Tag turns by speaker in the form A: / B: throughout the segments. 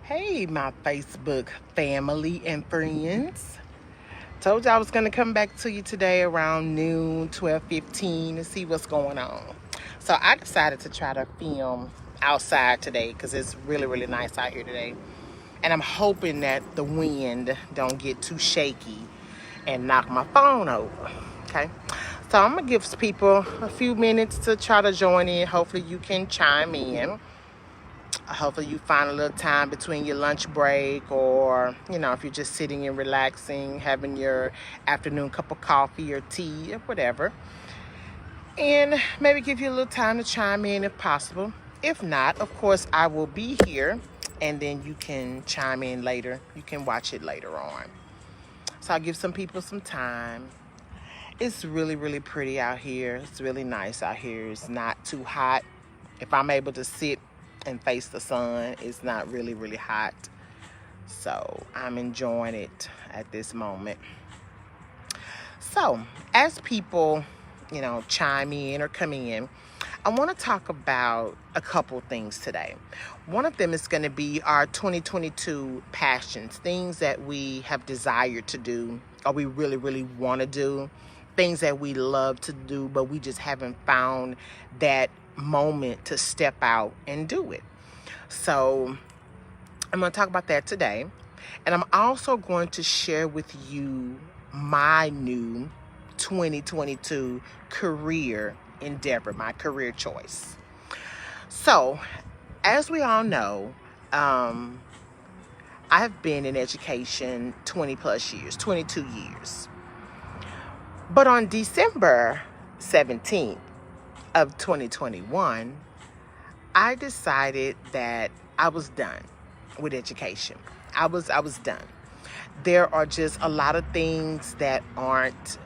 A: Hey, my Facebook family and friends. Told you I was going to come back to you today around noon, 12:15 to see what's going on. So I decided to try to film outside today because it's really, really nice out here today. And I'm hoping that the wind don't get too shaky and knock my phone over. Okay. So I'm going to give people a few minutes to try to join in. Hopefully you can chime in. Hopefully you find a little time between your lunch break, or if you're just sitting and relaxing, having your afternoon cup of coffee or tea or whatever, and maybe give you a little time to chime in if possible. If not, of course, I will be here, and then you can chime in later. You can watch it later on. So I'll give some people some time. It's really, really pretty out here. It's really nice out here. It's not too hot. If I'm able to sit and face the sun, it's not really, really hot. So I'm enjoying it at this moment. So as people, chime in or come in, I want to talk about a couple things today. One of them is going to be our 2022 passions, things that we have desired to do, or we really, really want to do, things that we love to do, but we just haven't found that moment to step out and do it. So I'm going to talk about that today. And I'm also going to share with you my new 2022 career endeavor, my career choice. So as we all know, I've been in education 20 plus years, 22 years. But on December 17th of 2021, I decided that I was done with education. I was done. There are just a lot of things that aren't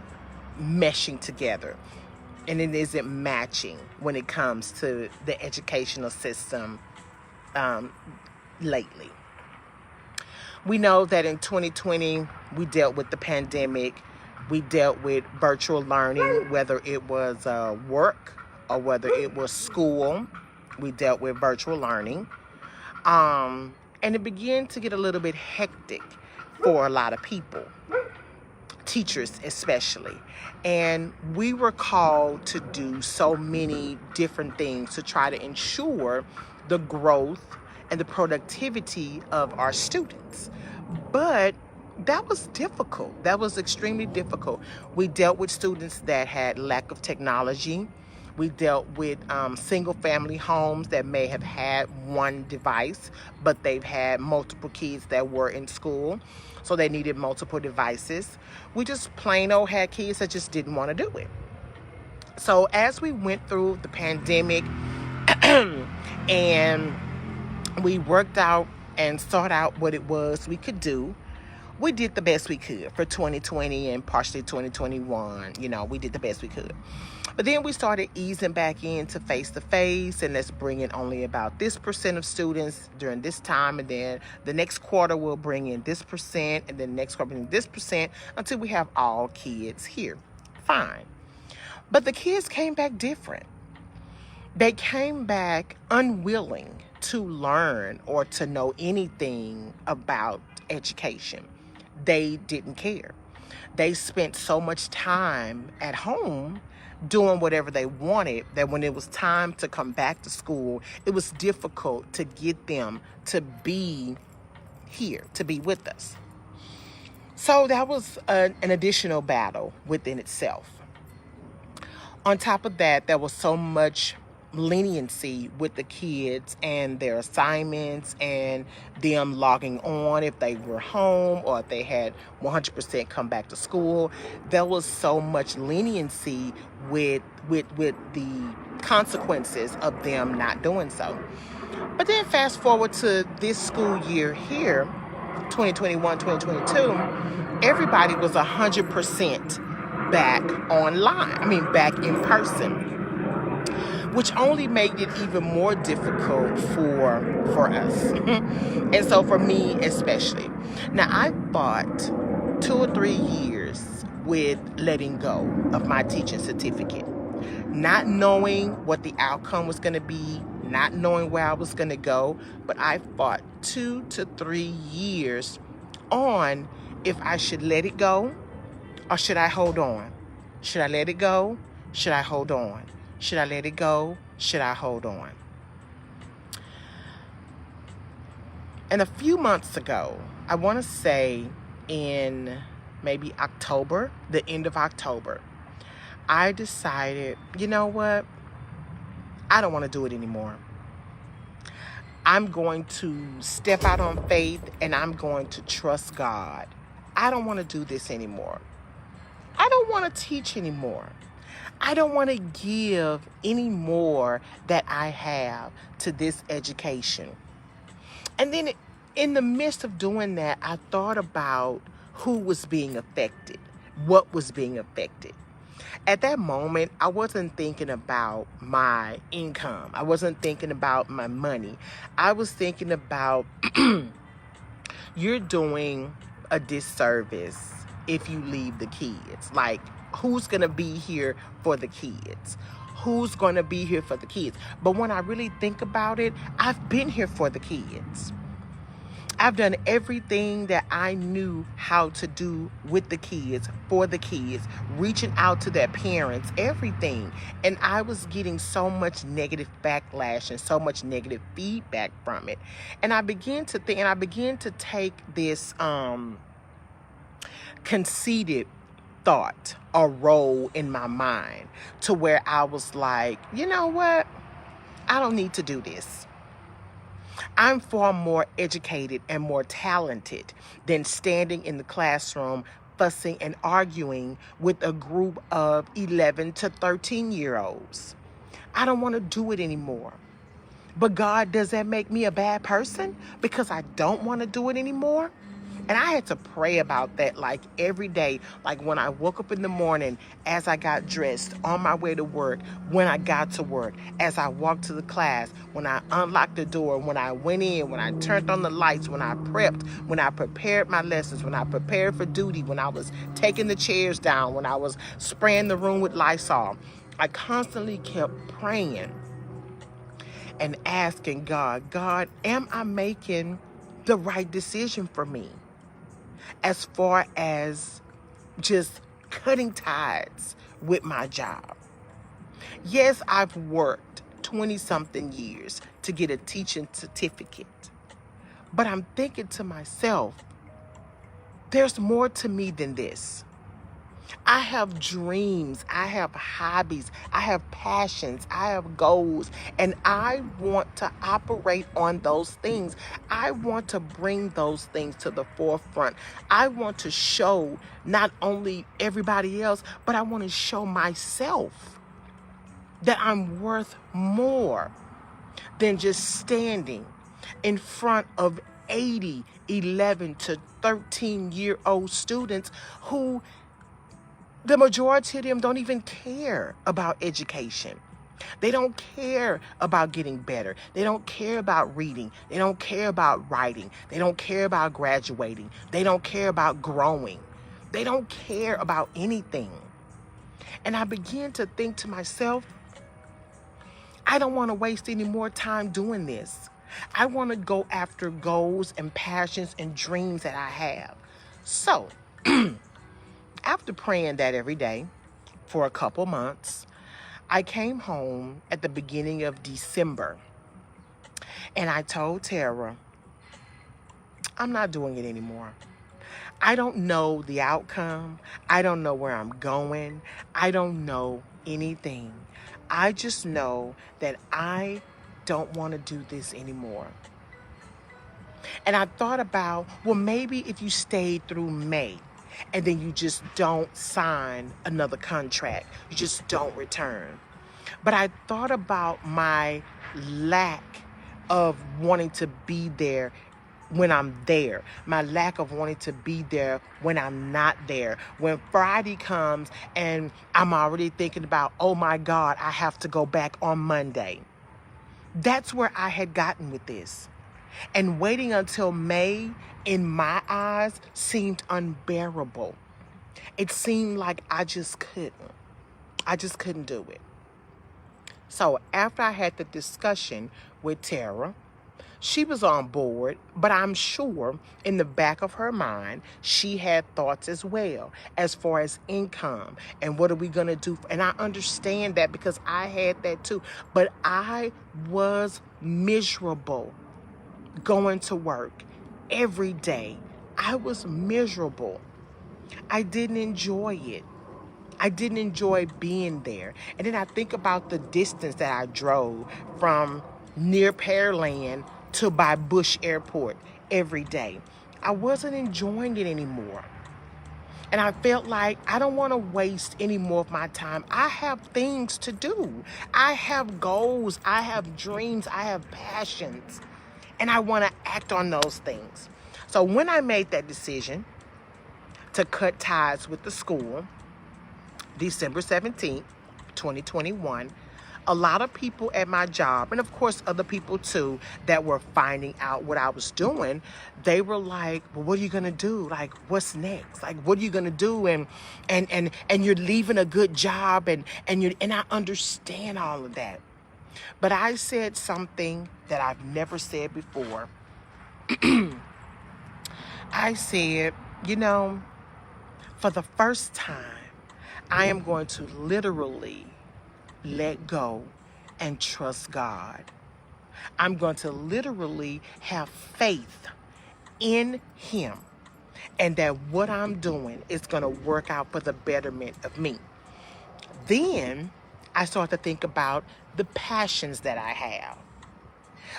A: meshing together, and it isn't matching when it comes to the educational system lately. We know that in 2020, we dealt with the pandemic. We dealt with virtual learning, whether it was work or whether it was school. We dealt with virtual learning. And it began to get a little bit hectic for a lot of people, teachers especially. And we were called to do so many different things to try to ensure the growth and the productivity of our students. But that was difficult. That was extremely difficult. We dealt with students that had lack of technology. We dealt with single family homes that may have had one device, but they've had multiple kids that were in school, so they needed multiple devices. We just plain old had kids that just didn't want to do it. So as we went through the pandemic and we worked out and sought out what it was we could do, we did the best we could for 2020 and partially 2021. We did the best we could. But then we started easing back into face-to-face, and let's bring in only about this percent of students during this time, and then the next quarter we'll bring in this percent, and then next quarter bring in this percent until we have all kids here. Fine. But the kids came back different. They came back unwilling to learn or to know anything about education. They didn't care. They spent so much time at home doing whatever they wanted that when it was time to come back to school, it was difficult to get them to be here, to be with us. So that was an additional battle within itself. On top of that, there was so much leniency with the kids and their assignments and them logging on if they were home or if they had 100% come back to school. There was so much leniency with the consequences of them not doing so. But then fast forward to this school year here, 2021, 2022, everybody was 100% back online. Back in person, which only made it even more difficult for us. And so for me especially. Now, I fought 2 or 3 years with letting go of my teaching certificate. not knowing what the outcome was going to be, not knowing where I was going to go. But I fought 2 to 3 years on if I should let it go or should I hold on. Should I let it go? Should I hold on? Should I let it go? Should I hold on? And a few months ago, I want to say in maybe October, the end of October, I decided, you know what? I don't want to do it anymore. I'm going to step out on faith and I'm going to trust God. I don't want to do this anymore. I don't want to teach anymore. I don't want to give any more that I have to this education. And then in the midst of doing that, I thought about who was being affected, what was being affected. At that moment, I wasn't thinking about my income. I wasn't thinking about my money. I was thinking about you're doing a disservice if you leave the kids. Like, who's going to be here for the kids? Who's going to be here for the kids? But when I really think about it, I've been here for the kids. I've done everything that I knew how to do with the kids, for the kids, reaching out to their parents, everything. And I was getting so much negative backlash and so much negative feedback from it. And I began to think, and I began to take this conceited thought or role in my mind to where I was like, you know what? I don't need to do this. I'm far more educated and more talented than standing in the classroom fussing and arguing with a group of 11 to 13-year-olds. I don't want to do it anymore. But God, does that make me a bad person because I don't want to do it anymore? And I had to pray about that like every day, like when I woke up in the morning, as I got dressed, on my way to work, when I got to work, as I walked to the class, when I unlocked the door, when I went in, when I turned on the lights, when I prepped, when I prepared my lessons, when I prepared for duty, when I was taking the chairs down, when I was spraying the room with Lysol. I constantly kept praying and asking God, God, am I making the right decision for me? As far as just cutting ties with my job. Yes, I've worked 20-something years to get a teaching certificate. But I'm thinking to myself, there's more to me than this. I have dreams, I have hobbies, I have passions, I have goals, and I want to operate on those things. I want to bring those things to the forefront. I want to show not only everybody else, but I want to show myself that I'm worth more than just standing in front of 80, 11 to 13-year-old students who the majority of them don't even care about education. They don't care about getting better. They don't care about reading. They don't care about writing. They don't care about graduating. They don't care about growing. They don't care about anything. And I began to think to myself, I don't want to waste any more time doing this. I want to go after goals and passions and dreams that I have. So, after praying that every day for a couple months, I came home at the beginning of December and I told Tara, I'm not doing it anymore. I don't know the outcome. I don't know where I'm going. I don't know anything. I just know that I don't want to do this anymore. And I thought about, well, maybe if you stayed through May, and then you just don't sign another contract. You just don't return. But I thought about my lack of wanting to be there when I'm there. My lack of wanting to be there when I'm not there. When Friday comes and I'm already thinking about, oh my God, I have to go back on Monday. That's where I had gotten with this. And waiting until May, in my eyes, seemed unbearable. It seemed like I just couldn't do it. So after I had the discussion with Tara, she was on board, but I'm sure in the back of her mind, she had thoughts as well as far as income and what are we going to do. And I understand that because I had that too. But I was miserable going to work every day. I was miserable. I didn't enjoy it. I didn't enjoy being there. And then I think about the distance that I drove from near Pearland to by Bush Airport every day. I wasn't enjoying it anymore. And I felt like I don't want to waste any more of my time. I have things to do. I have goals. I have dreams. I have passions. And I want to act on those things. So when I made that decision to cut ties with the school, December 17th, 2021, a lot of people at my job, and of course other people too, that were finding out what I was doing, they were like, well, what are you gonna do? Like, what's next? Like, what are you gonna do? And you're leaving a good job, and I understand all of that. But I said something that I've never said before. I said, for the first time, I am going to literally let go and trust God. I'm going to literally have faith in Him and that what I'm doing is going to work out for the betterment of me. Then I start to think about the passions that I have.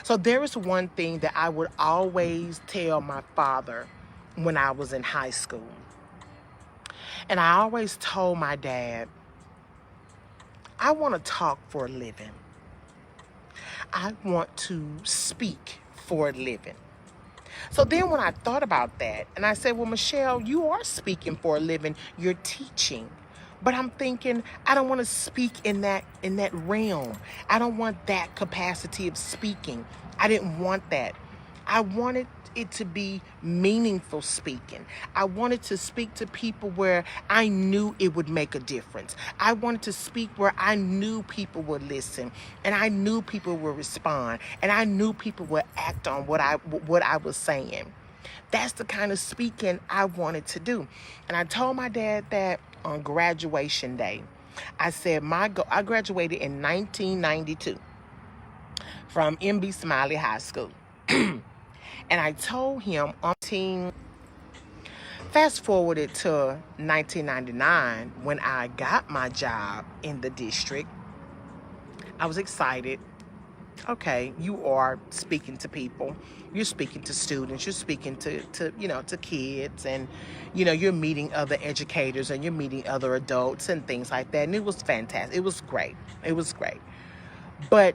A: So there is one thing that I would always tell my father when I was in high school. And I always told my dad, I want to talk for a living. I want to speak for a living. So then when I thought about that, and I said, well, Michelle, you are speaking for a living. You're teaching. But I'm thinking, I don't want to speak in that realm. I don't want that capacity of speaking. I didn't want that. I wanted it to be meaningful speaking. I wanted to speak to people where I knew it would make a difference. I wanted to speak where I knew people would listen, and I knew people would respond, and I knew people would act on what I was saying. That's the kind of speaking I wanted to do. And I told my dad that on graduation day. I said I graduated in 1992 from MB Smiley High School. And I told him fast forwarded to 1999 when I got my job in the district. I was excited. Okay, you are speaking to people. You're speaking to students. You're speaking to kids, and you're meeting other educators and you're meeting other adults and things like that. And it was fantastic. It was great. It was great. But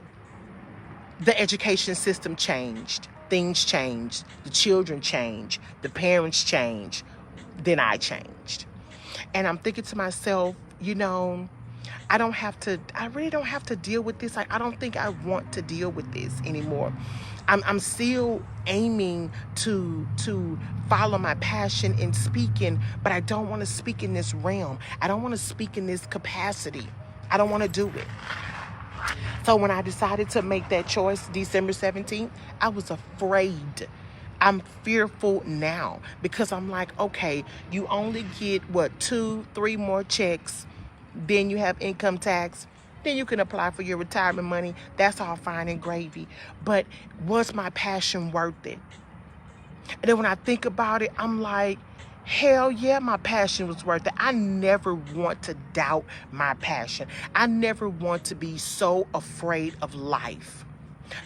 A: the education system changed. Things changed. The children changed. The parents changed. Then I changed. And I'm thinking to myself, I really don't have to deal with this. I don't think I want to deal with this anymore. I'm still aiming to follow my passion in speaking, but I don't want to speak in this realm. I don't want to speak in this capacity. I don't want to do it. So when I decided to make that choice, December 17th, I was afraid. I'm fearful now because I'm like, okay, you only get 2-3 more checks. Then you have income tax. Then you can apply for your retirement money. That's all fine and gravy. But was my passion worth it? And then when I think about it, I'm like, hell yeah, my passion was worth it. I never want to doubt my passion. I never want to be so afraid of life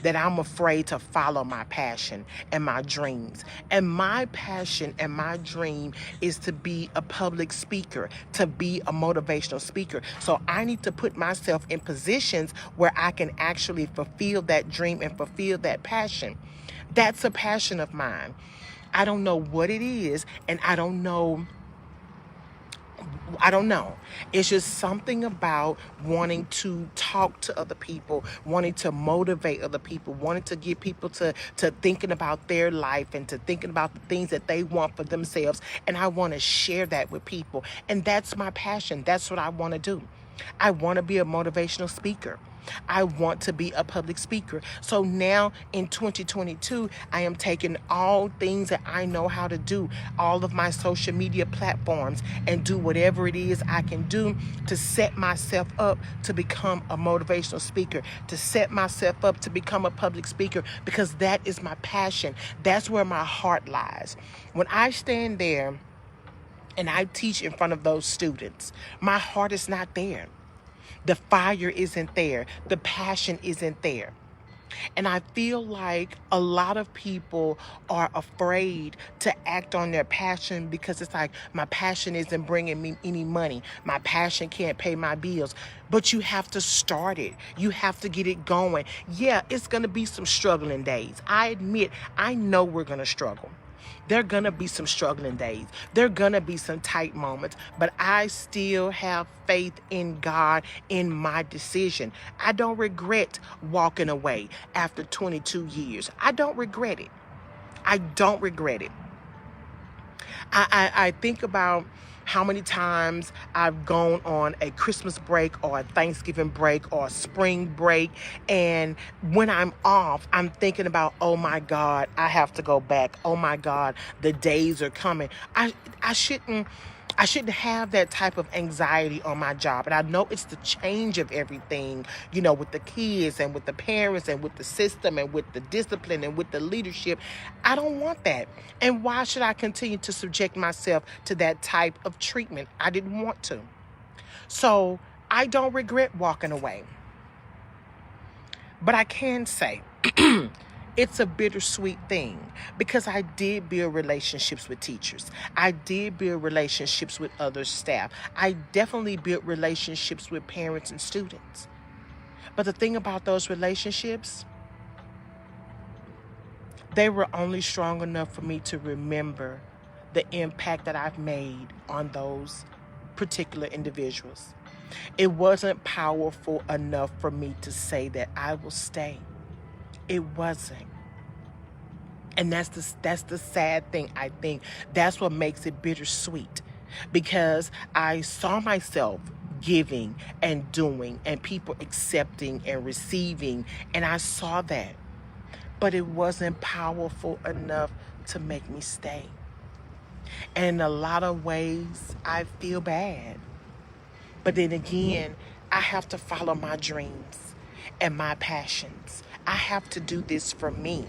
A: that I'm afraid to follow my passion and my dreams. And my passion and my dream is to be a public speaker, to be a motivational speaker. So I need to put myself in positions where I can actually fulfill that dream and fulfill that passion. That's a passion of mine. I don't know what it is, and I don't know. It's just something about wanting to talk to other people, wanting to motivate other people, wanting to get people to thinking about their life and to thinking about the things that they want for themselves. And I want to share that with people. And that's my passion. That's what I want to do. I want to be a motivational speaker. I want to be a public speaker. So now in 2022, I am taking all things that I know how to do, all of my social media platforms, and do whatever it is I can do to set myself up to become a motivational speaker, to set myself up to become a public speaker, because that is my passion. That's where my heart lies. When I stand there and I teach in front of those students, my heart is not there. The fire isn't there. The passion isn't there. And I feel like a lot of people are afraid to act on their passion because it's like, my passion isn't bringing me any money. My passion can't pay my bills. But you have to start it. You have to get it going. Yeah, it's going to be some struggling days. I admit, I know we're going to struggle. There are going to be some struggling days. There are going to be some tight moments, but I still have faith in God in my decision. I don't regret walking away after 22 years. I don't regret it. I don't regret it. I think about how many times I've gone on a Christmas break or a Thanksgiving break or a spring break, and when I'm off, I'm thinking about, oh my God, I have to go back. Oh my God, the days are coming. I shouldn't have that type of anxiety on my job. And I know it's the change of everything, with the kids and with the parents and with the system and with the discipline and with the leadership. I don't want that. And why should I continue to subject myself to that type of treatment? I didn't want to. So I don't regret walking away. But I can say, it's a bittersweet thing because I did build relationships with teachers. I did build relationships with other staff. I definitely built relationships with parents and students. But the thing about those relationships, they were only strong enough for me to remember the impact that I've made on those particular individuals. It wasn't powerful enough for me to say that I will stay. It wasn't. And that's the sad thing, I think. That's what makes it bittersweet. Because I saw myself giving and doing and people accepting and receiving. And I saw that. But it wasn't powerful enough to make me stay. And in a lot of ways, I feel bad. But then again, I have to follow my dreams and my passions. I have to do this for me.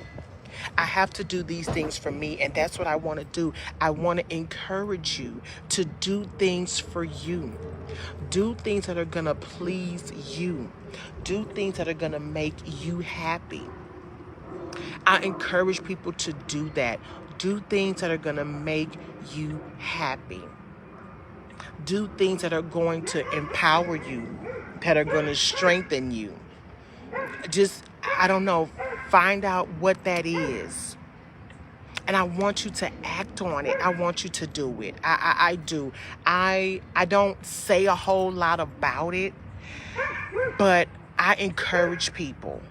A: I have to do these things for me, and that's what I want to do. I want to encourage you to do things for you. Do things that are going to please you. Do things that are going to make you happy. I encourage people to do that. Do things that are going to make you happy. Do things that are going to empower you, that are going to strengthen you. Just, I don't know, find out what that is. And I want you to act on it. I want you to do it. I do. I don't say a whole lot about it, but I encourage people.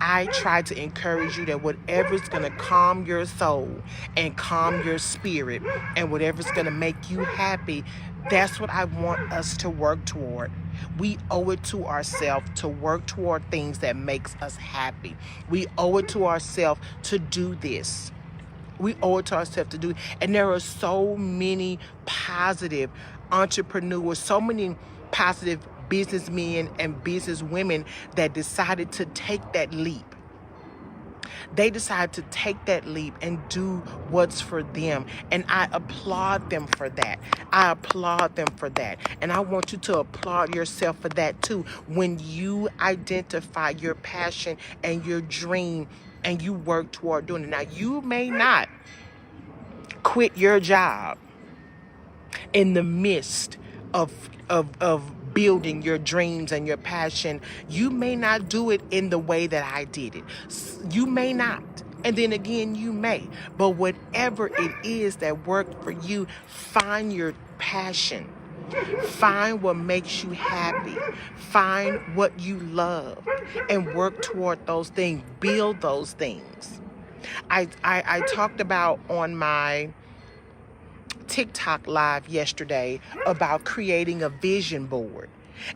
A: I try to encourage you that whatever's going to calm your soul and calm your spirit and whatever's going to make you happy, that's what I want us to work toward. We owe it to ourselves to work toward things that makes us happy. We owe it to ourselves to do this. We owe it to ourselves to do it. And there are so many positive entrepreneurs, so many positive businessmen and businesswomen that decided to take that leap. They decided to take that leap and do what's for them. And I applaud them for that. I applaud them for that. And I want you to applaud yourself for that too. When you identify your passion and your dream and you work toward doing it. Now, you may not quit your job in the midst of building your dreams and your passion. You may not do it in the way that I did it. You may not. And then again, you may. But whatever it is that worked for you, find your passion. Find what makes you happy. Find what you love and work toward those things. Build those things. I talked about on my TikTok live yesterday about creating a vision board.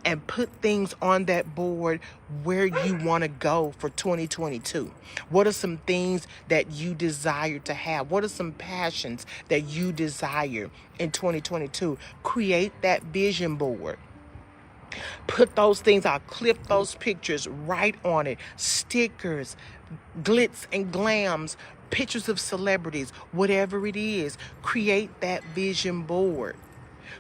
A: and put things on that board where you want to go for 2022. What are some things that you desire to have? What are some passions that you desire in 2022? Create that vision board. Put those things out, clip those pictures, write on it, stickers, glitz and glams, pictures of celebrities, whatever it is. Create that vision board.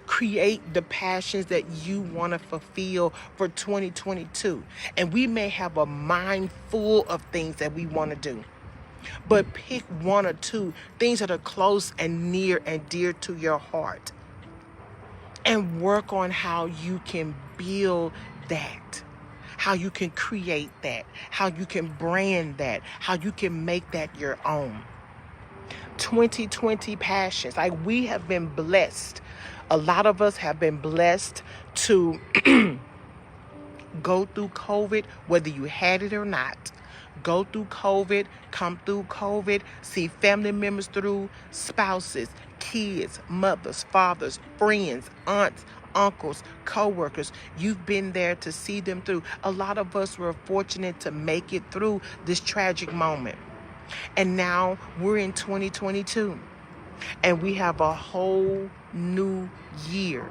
A: Create the passions that you want to fulfill for 2022. And we may have a mind full of things that we want to do, but pick one or two things that are close and near and dear to your heart, and work on how you can build that, how you can create that, how you can brand that, how you can make that your own. 2020 passions. Like, we have been blessed. A lot of us have been blessed to go through COVID, whether you had it or not. Go through COVID, come through COVID, see family members through, spouses, kids, mothers, fathers, friends, aunts, uncles, co-workers. You've been there to see them through. A lot of us were fortunate to make it through this tragic moment. And now we're in 2022. And we have a whole new year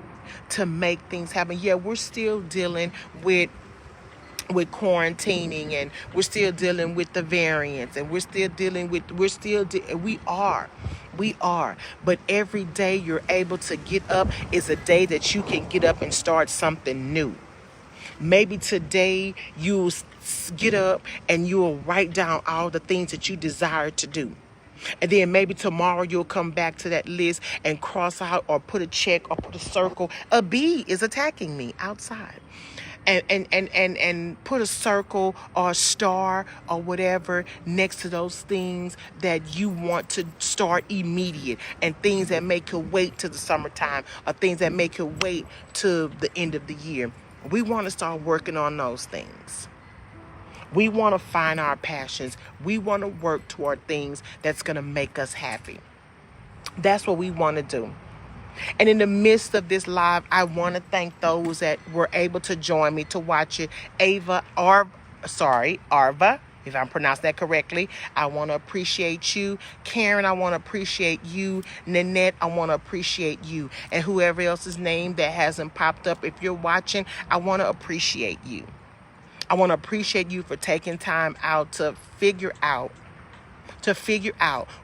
A: to make things happen. Yeah, we're still dealing with quarantining, and we're still dealing with the variants, and we are. But every day you're able to get up is a day that you can get up and start something new. Maybe today you'll get up and you'll write down all the things that you desire to do. And then maybe tomorrow you'll come back to that list and cross out or put a check or put a circle. A bee is attacking me outside. And put a circle or a star or whatever next to those things that you want to start immediate, and things that make you wait to the summertime, or things that make you wait to the end of the year. We want to start working on those things. We want to find our passions. We want to work toward things that's going to make us happy. That's what we want to do. And in the midst of this live, I want to thank those that were able to join me to watch it. Arva, if I'm pronouncing that correctly. I want to appreciate you. Karen, I want to appreciate you. Nanette, I want to appreciate you. And whoever else's name that hasn't popped up, if you're watching, I want to appreciate you. I want to appreciate you for taking time out to figure out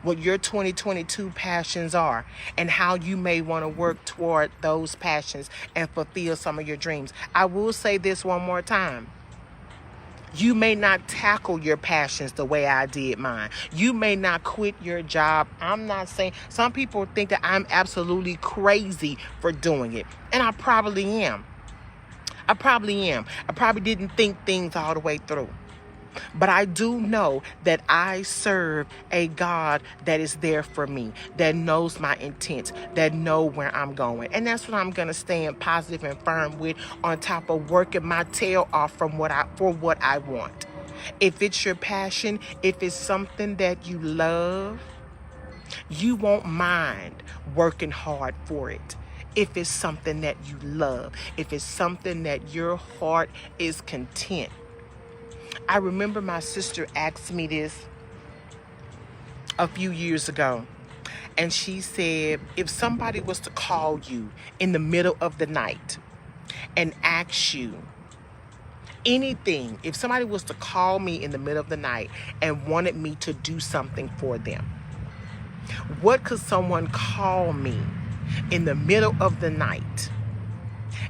A: what your 2022 passions are, and how you may want to work toward those passions and fulfill some of your dreams. I will say this one more time. You may not tackle your passions the way I did mine. You may not quit your job. I'm not saying, some people think that I'm absolutely crazy for doing it, and I probably am. I probably didn't think things all the way through. But I do know that I serve a God that is there for me, that knows my intent, that know where I'm going. And that's what I'm going to stand positive and firm with, on top of working my tail off for what I want. If it's your passion, if it's something that you love, you won't mind working hard for it. If it's something that you love, if it's something that your heart is content. I remember my sister asked me this a few years ago, and she said, if somebody was to call you in the middle of the night and ask you anything, if somebody was to call me in the middle of the night and wanted me to do something for them, what could someone call me in the middle of the night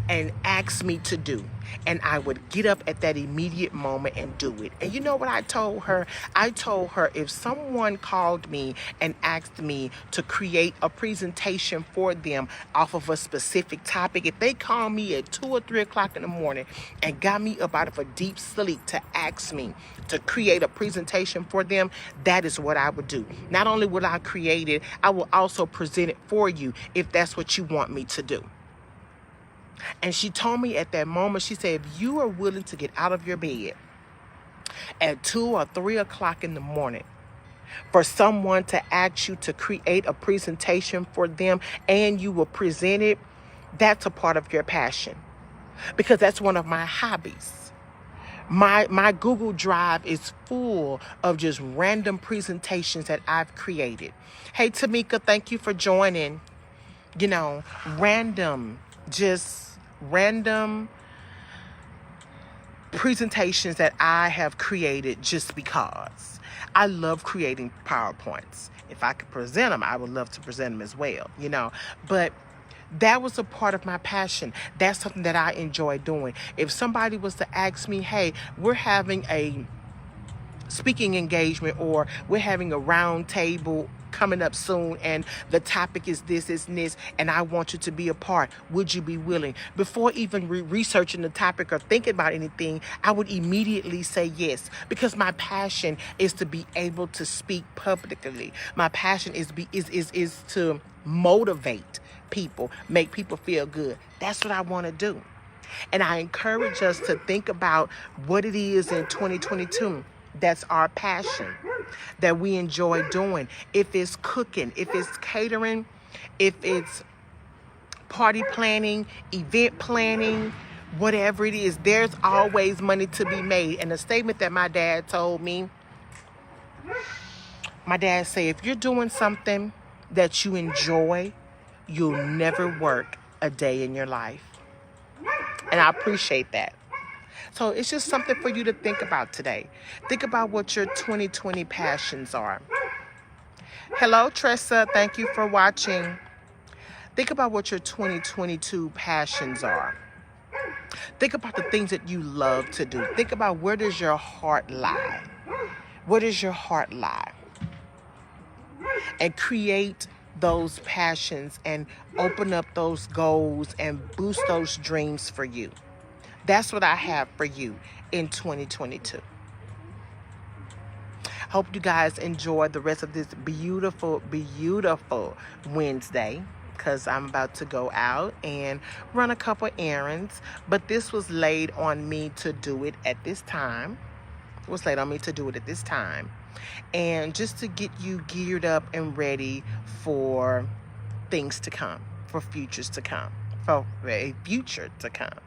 A: and ask me to do? And I would get up at that immediate moment and do it. And you know what I told her? I told her, if someone called me and asked me to create a presentation for them off of a specific topic, if they call me at 2 or 3 o'clock in the morning and got me up out of a deep sleep to ask me to create a presentation for them, that is what I would do. Not only will I create it, I will also present it for you if that's what you want me to do. And she told me at that moment, she said, if you are willing to get out of your bed at 2 or 3 o'clock in the morning for someone to ask you to create a presentation for them, and you will present it, that's a part of your passion. because that's one of my hobbies. My Google Drive is full of just random presentations that I've created. Hey, Tamika, thank you for joining. You know, just random presentations that I have created just because. I love creating PowerPoints. If I could present them, I would love to present them as well, you know. But that was a part of my passion. That's something that I enjoy doing. If somebody was to ask me, hey, we're having a speaking engagement, or we're having a round table coming up soon, and the topic is this, and I want you to be a part, would you be willing? Before even researching the topic or thinking about anything, I would immediately say yes, because my passion is to be able to speak publicly. My passion is to motivate people, make people feel good. That's what I want to do. And I encourage us to think about what it is in 2022 that's our passion, that we enjoy doing. If it's cooking, if it's catering, if it's party planning, event planning, whatever it is, there's always money to be made. And the statement that my dad told me, my dad said, if you're doing something that you enjoy, you'll never work a day in your life. And I appreciate that. So it's just something for you to think about today. Think about what your 2020 passions are. Hello, Tressa. Thank you for watching. Think about what your 2022 passions are. Think about the things that you love to do. Think about, where does your heart lie? Where does your heart lie? And create those passions and open up those goals and boost those dreams for you. That's what I have for you in 2022. Hope you guys enjoy the rest of this beautiful, beautiful Wednesday, because I'm about to go out and run a couple errands. But this was laid on me to do it at this time. It was laid on me to do it at this time. And just to get you geared up and ready for things to come, for futures to come, for a future to come.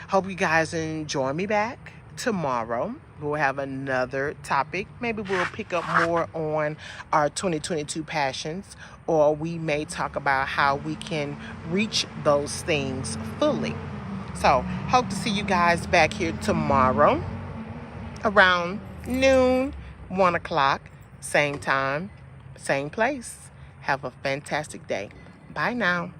A: Hope you guys enjoy me back tomorrow. We'll have another topic. Maybe we'll pick up more on our 2022 passions, or we may talk about how we can reach those things fully. So, hope to see you guys back here tomorrow around noon, 1 o'clock, same time, same place. Have a fantastic day. Bye now.